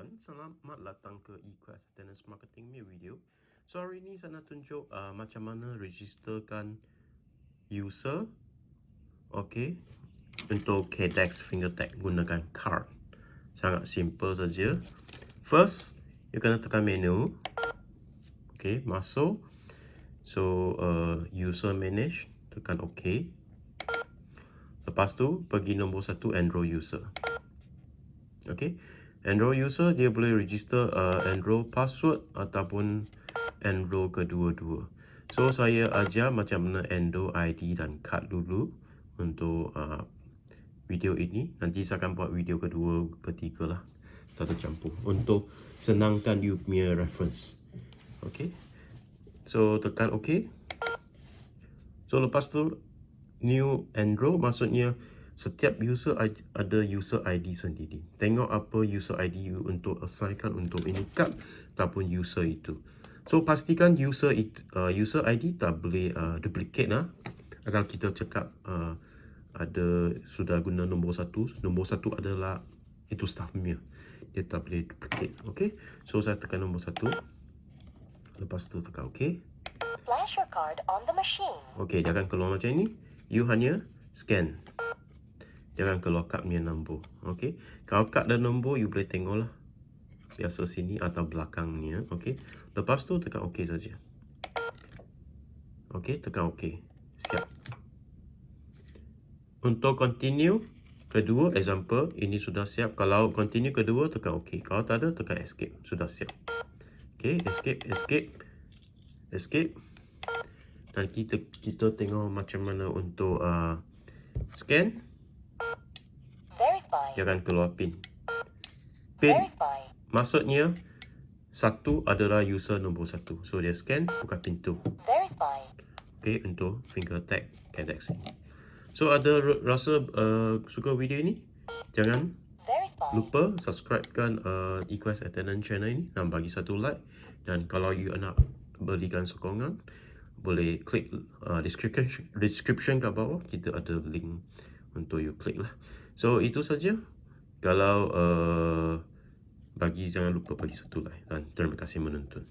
kawan, selamat datang ke Equest Attendance Marketing punya video. So hari ni saya nak tunjuk macam mana registerkan user, okay, untuk Kadex Fingertec gunakan card. Sangat simple saja. First, you kena tekan menu, okay, masuk. So user manage, tekan OK. Lepas tu pergi nombor 1 enroll user. Okay, enroll user dia boleh register enroll password ataupun enroll kedua-dua. So saya ajar macam mana enroll ID dan kad dulu untuk video ini. Nanti saya akan buat video kedua, ketiga lah, tak tercampur untuk senangkan you punya reference. Okay, so tekan OK. So lepas tu new enroll, maksudnya setiap user ada user ID sendiri. Tengok apa user ID you untuk assignkan untuk ini kad ataupun user itu. So pastikan user ID tak boleh duplicate lah. Kalau kita cakap ada sudah guna nombor 1 adalah itu staff punya. Dia tak boleh duplicate. Okay, so saya tekan nombor 1. Lepas tu tekan OK. Flash your card on the machine. Okay, dia akan keluar macam ini. You hanya scan. Dia akan keluar kad punya nombor. Okay, kalau kad dan nombor you boleh tengok lah, biasa sini atau belakangnya. Okay, lepas tu tekan OK saja. Okay, tekan OK. Siap. Untuk continue kedua, example ini sudah siap. Kalau continue kedua tekan OK. Kalau tak ada tekan escape. Sudah siap. Okay, escape. Dan kita tengok macam mana untuk scan. Verify. Dia akan keluar pin. Verify. Maksudnya satu adalah user nombor 1. So dia scan, buka pintu. Verify. Okay, untuk Fingertec Kadex ini. So ada rasa suka video ini? Jangan lupa subscribekan Equest Attendance channel ini dan bagi satu like. Dan kalau you nak berikan sokongan, boleh klik description kat bawah. Kita ada link untuk you klik lah. So itu saja. Kalau jangan lupa bagi satu like dan terima kasih menonton.